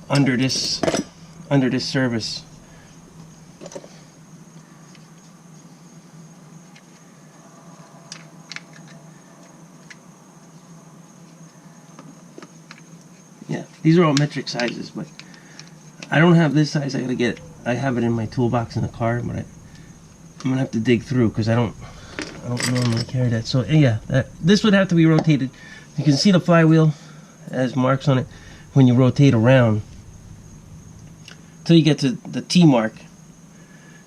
under this surface. Yeah, these are all metric sizes, but I don't have this size. I have it in my toolbox in the car, but I'm gonna have to dig through because I don't normally carry that. So yeah, this would have to be rotated. You can see the flywheel has marks on it when you rotate around till you get to the T mark.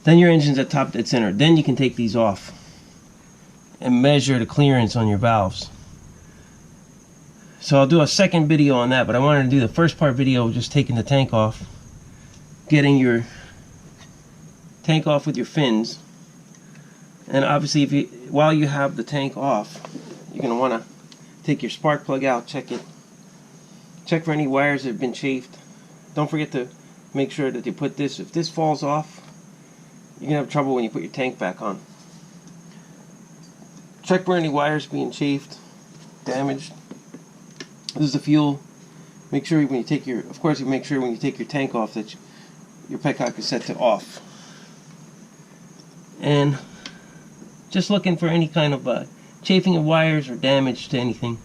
Then your engine's at top dead center. Then you can take these off and measure the clearance on your valves. So I'll do a second video on that, but I wanted to do the first part video just taking the tank off, getting your tank off with your fins. And obviously while you have the tank off, you're going to want to take your spark plug out, check it, check for any wires that have been chafed. Don't forget to make sure that you put this, if this falls off, you're going to have trouble when you put your tank back on. Check for any wires being chafed, damaged. This is the fuel. Make sure when you take your, of course you make sure when you take your tank off that your petcock is set to off. And just looking for any kind of chafing of wires or damage to anything.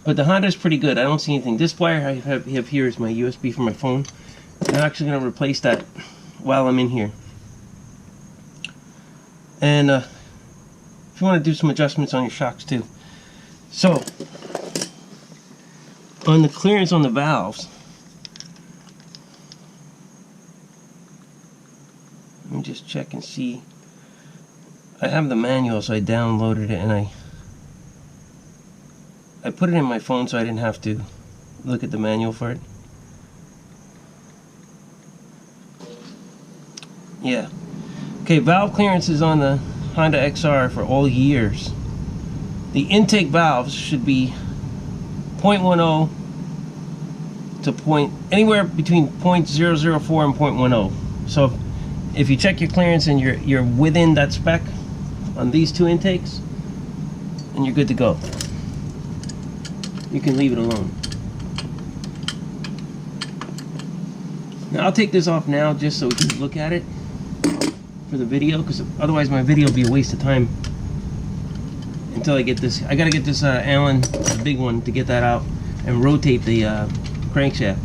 But the Honda is pretty good. I don't see anything. This wire I have here is my USB for my phone. I'm actually going to replace that while I'm in here. And if you want to do some adjustments on your shocks too. So on the clearance on the valves, let me just check and see. I have the manual, so I downloaded it and I put it in my phone so I didn't have to look at the manual for it. Yeah. Okay, valve clearances on the Honda XR for all years. The intake valves should be 0.10 to anywhere between 0.004 and 0.10. So if you check your clearance and you're within that spec on these two intakes, and you're good to go. You can leave it alone. Now I'll take this off now just so we can look at it for the video, because otherwise my video will be a waste of time until I get this. I gotta get this Allen, the big one, to get that out and rotate the crankshaft.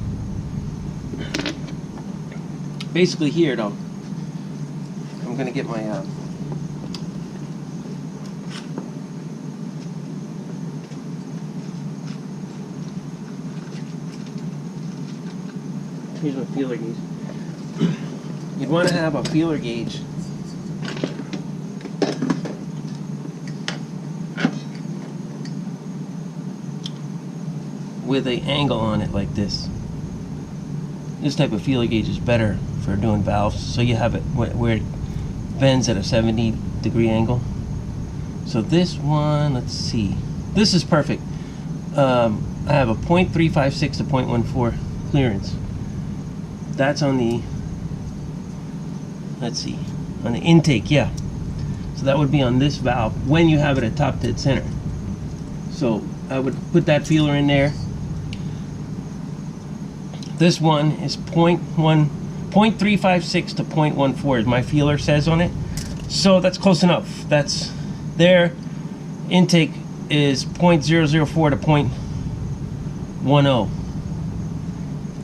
Basically here though, I'm gonna get my here's my feeler gauge. You'd want to have a feeler gauge with an angle on it like this. This type of feeler gauge is better for doing valves, so you have it where it bends at a 70-degree angle. So this one, let's see, this is perfect. I have a 0.356 to 0.14 clearance. That's on the, let's see, on the intake, yeah. So that would be on this valve when you have it at top dead center. So I would put that feeler in there. This one is 0.356 to 0.14 as my feeler says on it. So that's close enough. That's their intake is 0.004 to 0.10.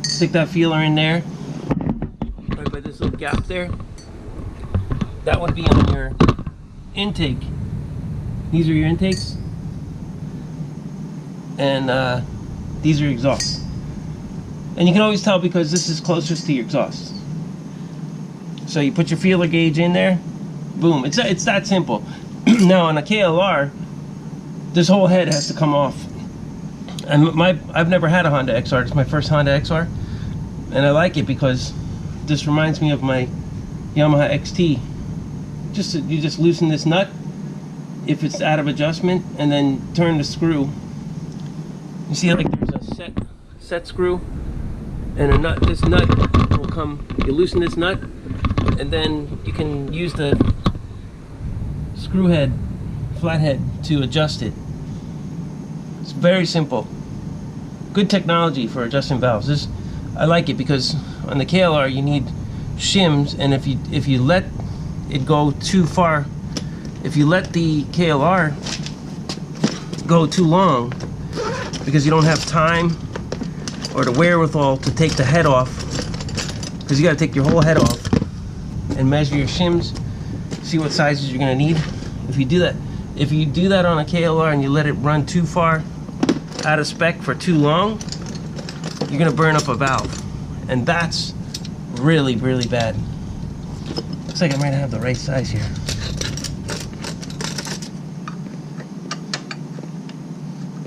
Stick that feeler in there, right by this little gap there. That would be on your intake. These are your intakes, and these are your exhausts. And you can always tell because this is closest to your exhaust. So you put your feeler gauge in there, boom. It's that simple. Now on a KLR, this whole head has to come off. And I've never had a Honda XR. It's my first Honda XR, and I like it because this reminds me of my Yamaha XT. You just loosen this nut if it's out of adjustment, and then turn the screw. You see, like there's a set screw and a nut. This nut will come. You loosen this nut, and then you can use the screw head, flathead, to adjust it. It's very simple. Good technology for adjusting valves. I like it because on the KLR you need shims, and if you let it go too far, if you let the KLR go too long because you don't have time or the wherewithal to take the head off, because you got to take your whole head off and measure your shims, see what sizes you're going to need. If you do that on a KLR and you let it run too far out of spec for too long, you're going to burn up a valve, and that's really, really bad. Looks like I might have the right size here.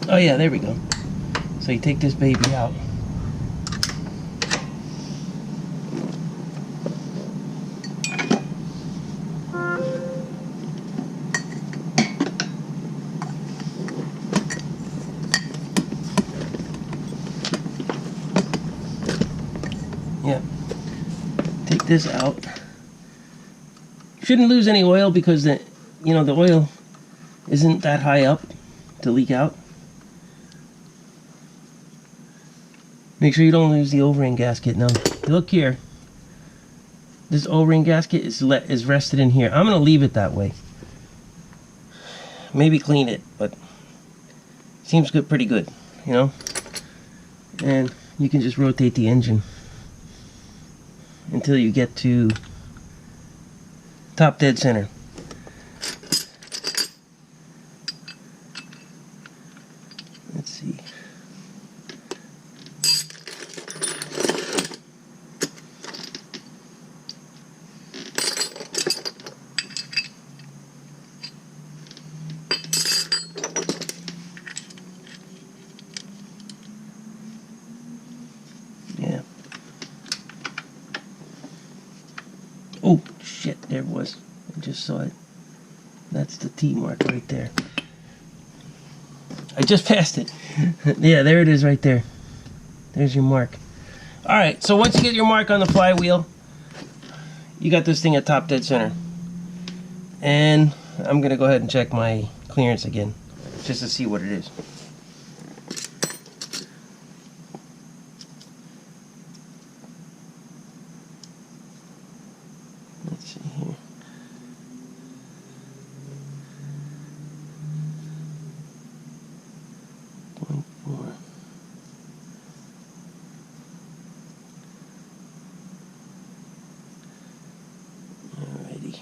Oh yeah, there we go. So you take this baby out. Yeah. Take this out. Shouldn't lose any oil because the oil isn't that high up to leak out. Make sure you don't lose the O-ring gasket. Now, look here. This O-ring gasket is rested in here. I'm going to leave it that way. Maybe clean it, but seems good, pretty good, you know? And you can just rotate the engine until you get to top dead center. Let's see. Yeah. Oh shit, there it was. I just saw it. That's the T mark right there. I just passed it. Yeah, there it is right there. There's your mark. Alright, so once you get your mark on the flywheel, you got this thing at top dead center. And I'm going to go ahead and check my clearance again, just to see what it is. Let's see here. Alrighty.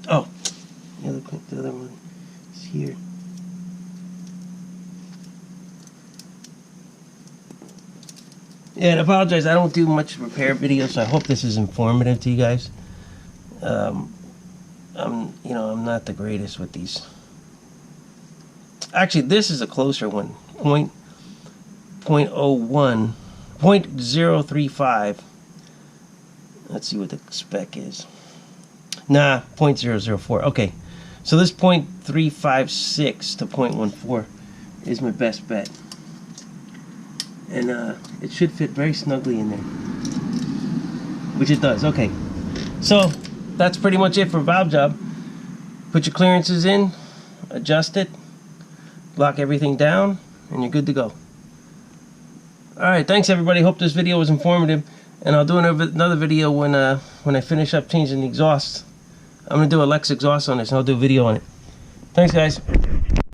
Oh, the other one is here. Yeah, and I apologize. I don't do much repair videos, so I hope this is informative to you guys. I'm not the greatest with these. Actually, this is a closer one. 0.035. Let's see what the spec is. Nah, 0.004. Okay, so this 0.356 to 0.14 is my best bet. And it should fit very snugly in there, which it does. Okay, so that's pretty much it for valve job. Put your clearances in, adjust it, lock everything down, and you're good to go. Alright, thanks everybody. Hope this video was informative, and I'll do another video when I finish up changing the exhaust. I'm going to do a Lex exhaust on this, and I'll do a video on it. Thanks guys.